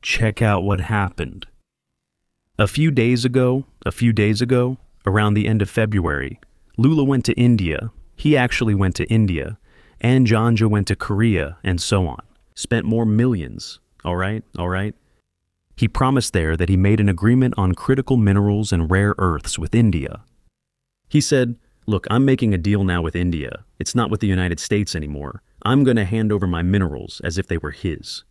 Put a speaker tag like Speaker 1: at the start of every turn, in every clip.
Speaker 1: check out what happened. A few days ago, around the end of February, Lula went to India. He actually went to India. And Janja went to Korea, and so on. Spent more millions. All right? He promised there that he made an agreement on critical minerals and rare earths with India. He said, look, I'm making a deal now with India. It's not with the United States anymore. I'm going to hand over my minerals as if they were his.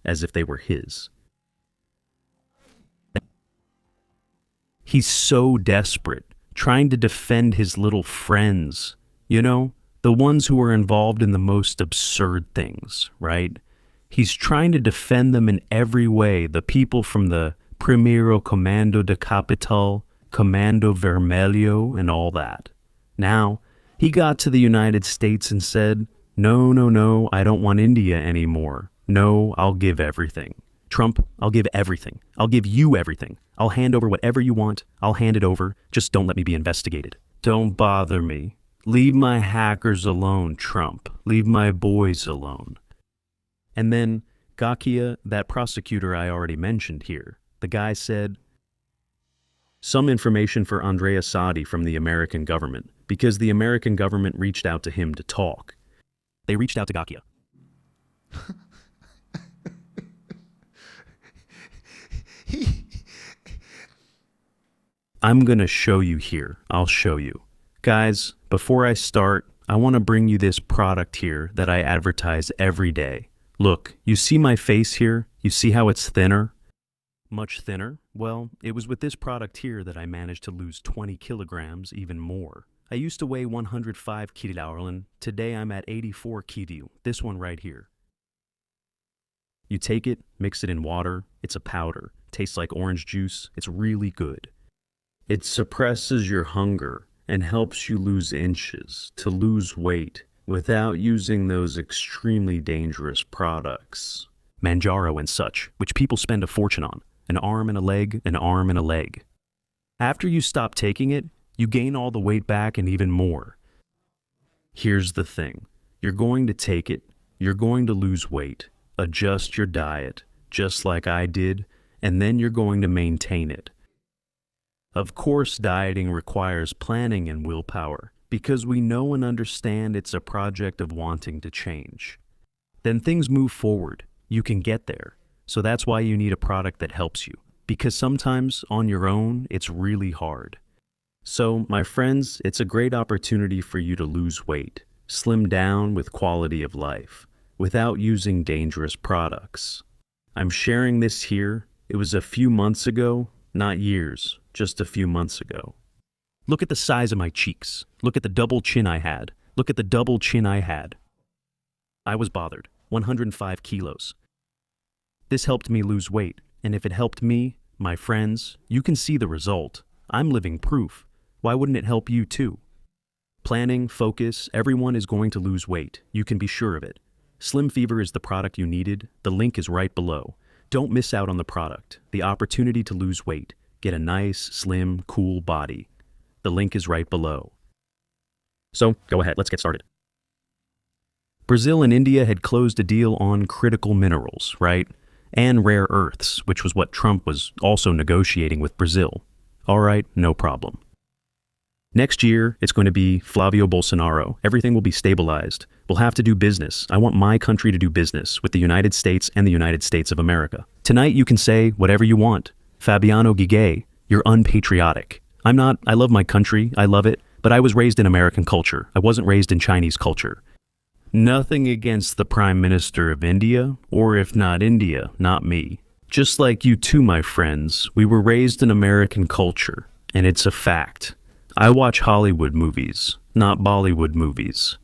Speaker 1: He's so desperate, trying to defend his little friends, you know, the ones who are involved in the most absurd things, right? He's trying to defend them in every way, the people from the Primero Comando de Capital, Comando Vermelho, and all that. Now, he got to the United States and said, no, I don't want India anymore. No, I'll give everything. Trump, I'll give everything. I'll give you everything. I'll hand over whatever you want. I'll hand it over. Just don't let me be investigated. Don't bother me. Leave my hackers alone, Trump. Leave my boys alone. And then Gakia, that prosecutor I already mentioned here, the guy said, some information for Andrea Sadi from the American government, because the American government reached out to him to talk. They reached out to Gakia. I'm gonna show you here. I'll show you. Guys, before I start, I want to bring you this product here that I advertise every day. Look, you see my face here? You see how it's thinner? Much thinner? Well, it was with this product here that I managed to lose 20 kilograms, even more. I used to weigh 105 kg. Today I'm at 84 kg. This one right here. You take it, mix it in water. It's a powder. Tastes like orange juice. It's really good. It suppresses your hunger and helps you lose inches, to lose weight, without using those extremely dangerous products. Manjaro and such, which people spend a fortune on. An arm and a leg, an arm and a leg. After you stop taking it, you gain all the weight back and even more. Here's the thing. You're going to take it, you're going to lose weight, adjust your diet, just like I did, and then you're going to maintain it. Of course, dieting requires planning and willpower, because we know and understand it's a project of wanting to change. Then things move forward. You can get there. So that's why you need a product that helps you, because sometimes on your own, it's really hard. So, my friends, it's a great opportunity for you to lose weight, slim down with quality of life, without using dangerous products. I'm sharing this here. It was a few months ago, not years, just a few months ago. Look at the size of my cheeks. Look at the double chin I had. Look at the double chin I had. I was bothered. 105 kilos. This helped me lose weight, and if it helped me, my friends, you can see the result. I'm living proof. Why wouldn't it help you too? Planning, focus, everyone is going to lose weight. You can be sure of it. Slim Fever is the product you needed. The link is right below. Don't miss out on the product, the opportunity to lose weight. Get a nice, slim, cool body. The link is right below. So, go ahead, let's get started. Brazil and India had closed a deal on critical minerals, right? And rare earths, which was what Trump was also negotiating with Brazil. All right, no problem. Next year, it's going to be Flavio Bolsonaro. Everything will be stabilized. We'll have to do business. I want my country to do business with the United States and the United States of America. Tonight, you can say whatever you want. Fabiano Gigay, you're unpatriotic. I'm not. I love my country. I love it. But I was raised in American culture. I wasn't raised in Chinese culture. Nothing against the Prime Minister of India, or if not India, not me. Just like you too, my friends, we were raised in American culture, and it's a fact. I watch Hollywood movies, not Bollywood movies.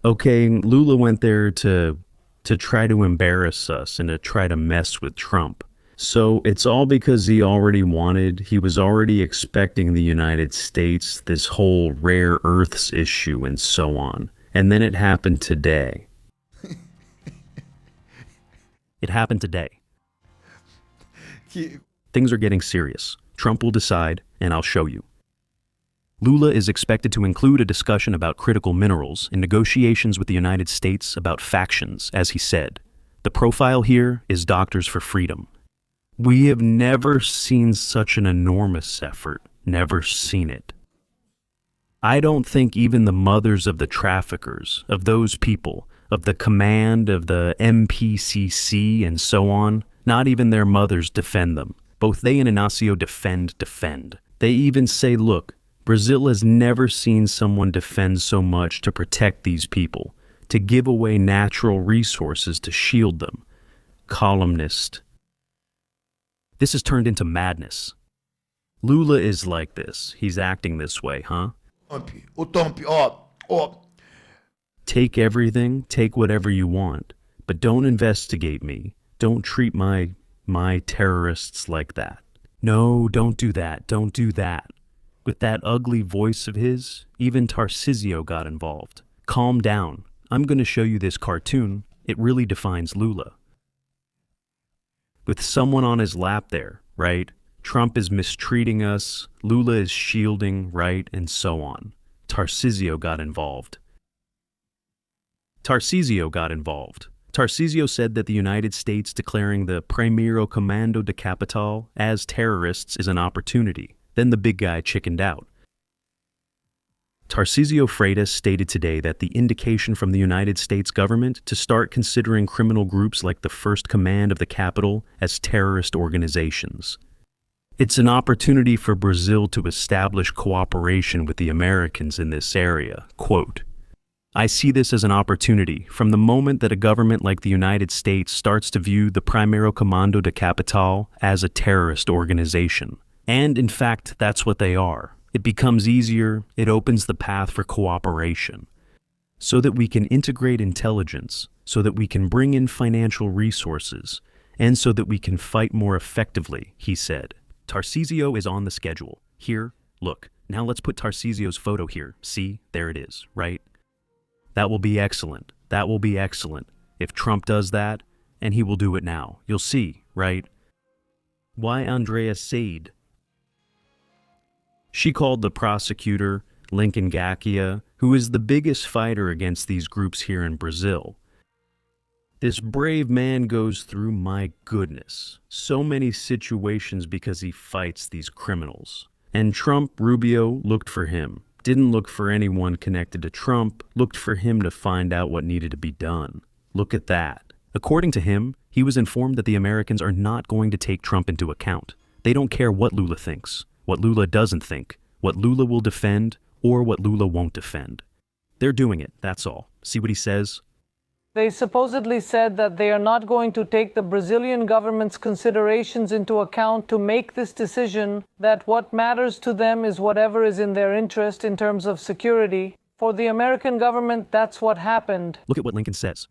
Speaker 1: Okay, Lula went there to try to embarrass us and to try to mess with Trump. So it's all because he was already expecting the United States, this whole rare earths issue and so on. And then it happened today. It happened today. Things are getting serious. Trump will decide, and I'll show you. Lula is expected to include a discussion about critical minerals in negotiations with the United States about factions, as he said. The profile here is Doctors for Freedom. We have never seen such an enormous effort, never seen it. I don't think even the mothers of the traffickers, of those people, of the command of the MPCC and so on, not even their mothers defend them. Both they and Inácio defend. They even say, look, Brazil has never seen someone defend so much to protect these people, to give away natural resources to shield them. Columnist. This has turned into madness. Lula is like this. He's acting this way, huh? Take everything, take whatever you want, but don't investigate me. Don't treat my terrorists like that. No, don't do that, don't do that. With that ugly voice of his, even Tarcísio got involved. Calm down. I'm going to show you this cartoon. It really defines Lula. With someone on his lap there, right? Trump is mistreating us, Lula is shielding, right? And so on. Tarcísio got involved. Tarcísio said that the United States declaring the Primeiro Comando da Capital as terrorists is an opportunity. Then the big guy chickened out. Tarcísio Freitas stated today that the indication from the United States government to start considering criminal groups like the First Command of the Capital as terrorist organizations. It's an opportunity for Brazil to establish cooperation with the Americans in this area. Quote, I see this as an opportunity from the moment that a government like the United States starts to view the Primeiro Comando da Capital as a terrorist organization. And in fact, that's what they are. It becomes easier, it opens the path for cooperation, so that we can integrate intelligence, so that we can bring in financial resources, and so that we can fight more effectively, he said. Tarcísio is on the schedule. Here, look, now let's put Tarcísio's photo here. See, there it is, right? That will be excellent. That will be excellent. If Trump does that, and he will do it now. You'll see, right? Why Andrea Said? She called the prosecutor, Lincoln Gackia, who is the biggest fighter against these groups here in Brazil. This brave man goes through, my goodness, so many situations because he fights these criminals. And Trump, Rubio, looked for him. Didn't look for anyone connected to Trump, looked for him to find out what needed to be done. Look at that. According to him, he was informed that the Americans are not going to take Trump into account. They don't care what Lula thinks, what Lula doesn't think, what Lula will defend, or what Lula won't defend. They're doing it, that's all. See what he says?
Speaker 2: They supposedly said that they are not going to take the Brazilian government's considerations into account to make this decision, that what matters to them is whatever is in their interest in terms of security. For the American government, that's what happened.
Speaker 1: Look at what Lincoln says.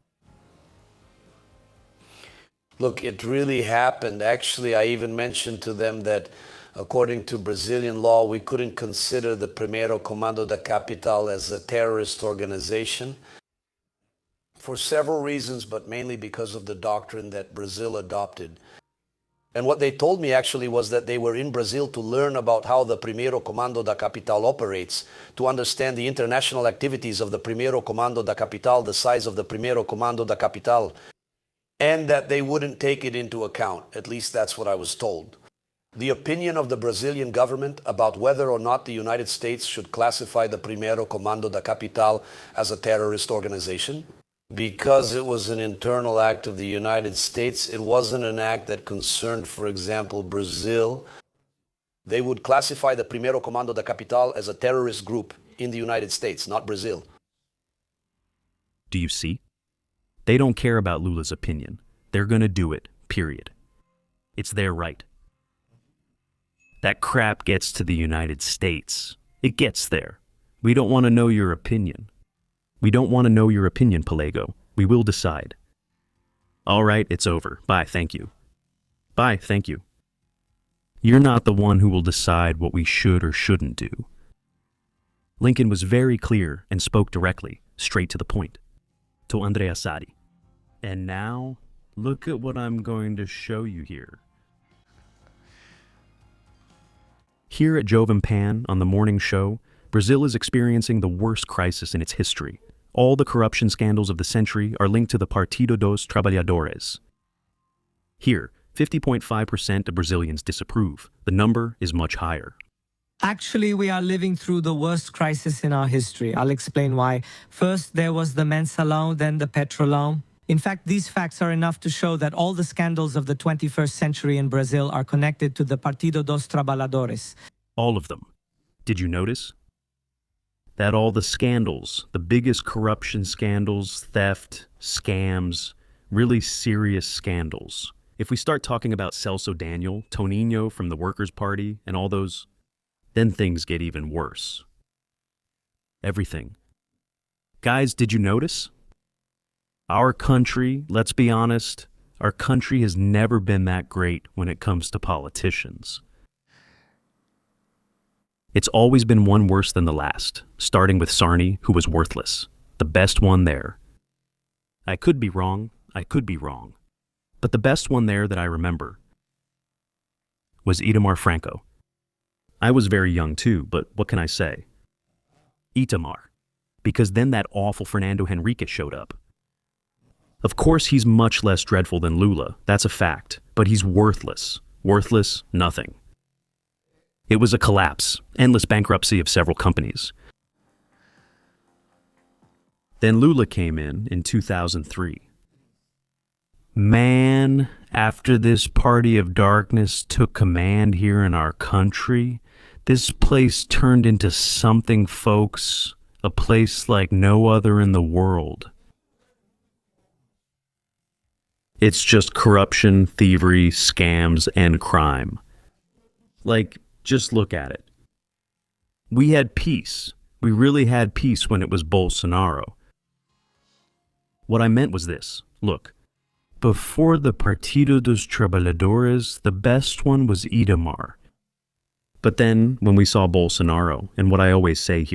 Speaker 3: Look, it really happened. Actually, I even mentioned to them that according to Brazilian law, we couldn't consider the Primeiro Comando da Capital as a terrorist organization for several reasons, but mainly because of the doctrine that Brazil adopted. And what they told me actually was that they were in Brazil to learn about how the Primeiro Comando da Capital operates, to understand the international activities of the Primeiro Comando da Capital, the size of the Primeiro Comando da Capital, and that they wouldn't take it into account. At least that's what I was told. The opinion of the Brazilian government about whether or not the United States should classify the Primeiro Comando da Capital as a terrorist organization, because it was an internal act of the United States, it wasn't an act that concerned, for example, Brazil. They would classify the Primeiro Comando da Capital as a terrorist group in the United States, not Brazil.
Speaker 1: Do you see? They don't care about Lula's opinion. They're gonna do it, period. It's their right. That crap gets to the United States. It gets there. We don't want to know your opinion. We don't want to know your opinion, Pelego. We will decide. All right, it's over. Bye, thank you. Bye, thank you. You're not the one who will decide what we should or shouldn't do. Lincoln was very clear and spoke directly, straight to the point. To Andrea Sadi. And now, look at what I'm going to show you here. Here at Jovem Pan on the morning show, Brazil is experiencing the worst crisis in its history. All the corruption scandals of the century are linked to the Partido dos Trabalhadores. Here, 50.5% of Brazilians disapprove. The number is much higher.
Speaker 4: Actually, we are living through the worst crisis in our history. I'll explain why. First, there was the Mensalão, then the Petrolão. In fact, these facts are enough to show that all the scandals of the 21st century in Brazil are connected to the Partido dos Trabalhadores.
Speaker 1: All of them. Did you notice? That all the scandals, the biggest corruption scandals, theft, scams, really serious scandals. If we start talking about Celso Daniel, Toninho from the Workers' Party, and all those, then things get even worse. Everything. Guys, did you notice? Our country, let's be honest, our country has never been that great when it comes to politicians. It's always been one worse than the last, starting with Sarney, who was worthless. The best one there. I could be wrong. But the best one there that I remember was Itamar Franco. I was very young too, but what can I say? Itamar. Because then that awful Fernando Henrique showed up. Of course he's much less dreadful than Lula, that's a fact, but he's worthless. Worthless, nothing. It was a collapse, endless bankruptcy of several companies. Then Lula came in 2003. Man, after this party of darkness took command here in our country, this place turned into something, folks, a place like no other in the world. It's just corruption, thievery, scams, and crime. Like, just look at it. We had peace. We really had peace when it was Bolsonaro. What I meant was this. Look, before the Partido dos Trabalhadores, the best one was Itamar. But then, when we saw Bolsonaro, and what I always say,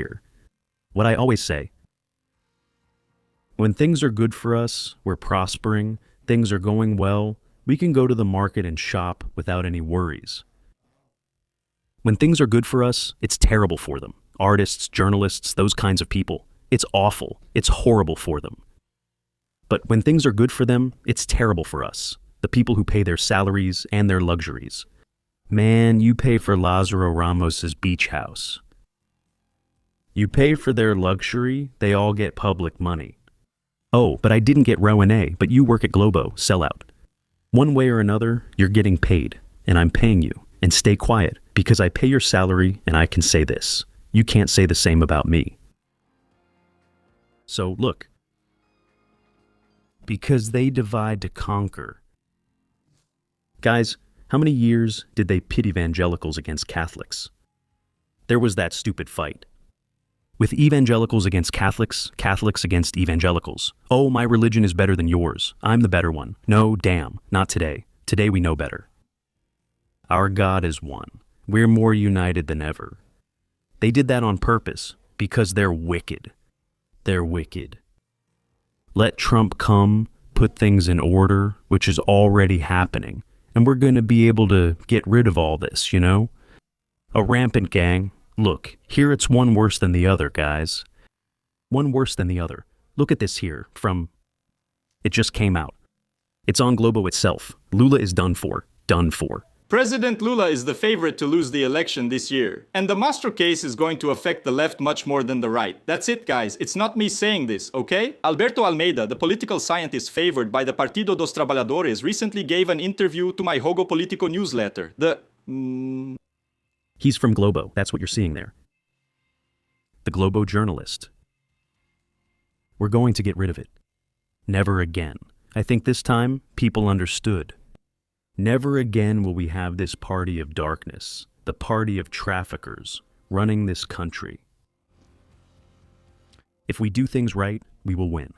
Speaker 1: when things are good for us, we're prospering, things are going well, we can go to the market and shop without any worries. When things are good for us, it's terrible for them. Artists, journalists, those kinds of people. It's awful. It's horrible for them. But when things are good for them, it's terrible for us, the people who pay their salaries and their luxuries. Man, you pay for Lázaro Ramos's beach house. You pay for their luxury, they all get public money. Oh, but I didn't get Rouenet, but you work at Globo, sellout. One way or another, you're getting paid, and I'm paying you. And stay quiet, because I pay your salary and I can say this. You can't say the same about me. So look. Because they divide to conquer. Guys, how many years did they pit evangelicals against Catholics? There was that stupid fight. With evangelicals against Catholics, Catholics against evangelicals. Oh, my religion is better than yours. I'm the better one. No, damn, not today. Today we know better. Our God is one. We're more united than ever. They did that on purpose because they're wicked. They're wicked. Let Trump come, put things in order, which is already happening, and we're going to be able to get rid of all this, you know? A rampant gang. Look, here it's one worse than the other, guys. One worse than the other. Look at this here from... It just came out. It's on Globo itself. Lula is done for. Done for.
Speaker 5: President Lula is the favorite to lose the election this year, and the Mastro case is going to affect the left much more than the right. That's it, guys. It's not me saying this, okay? Alberto Almeida, the political scientist favored by the Partido dos Trabalhadores, recently gave an interview to my Jogo Politico newsletter.
Speaker 1: He's from Globo. That's what you're seeing there. The Globo journalist. We're going to get rid of it. Never again. I think this time, people understood. Never again will we have this party of darkness, the party of traffickers, running this country. If we do things right, we will win.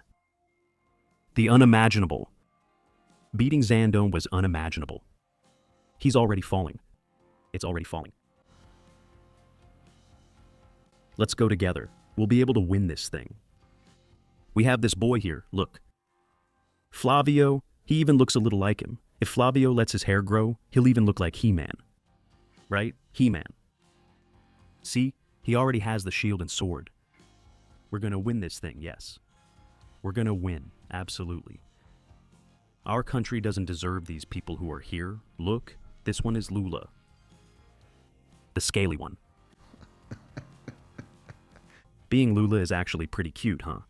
Speaker 1: The unimaginable. Beating Zandone was unimaginable. He's already falling. It's already falling. Let's go together. We'll be able to win this thing. We have this boy here, look. Flavio, he even looks a little like him. If Flavio lets his hair grow, he'll even look like He-Man. Right? He-Man. See? He already has the shield and sword. We're gonna win this thing, yes. We're gonna win, absolutely. Our country doesn't deserve these people who are here. Look, this one is Lula. The scaly one. Being Lula is actually pretty cute, huh?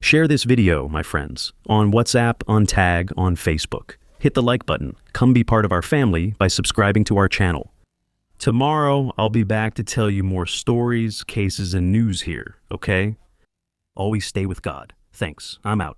Speaker 1: Share this video, my friends, on WhatsApp, on Tag, on Facebook. Hit the like button. Come be part of our family by subscribing to our channel. Tomorrow, I'll be back to tell you more stories, cases, and news here, okay? Always stay with God. Thanks. I'm out.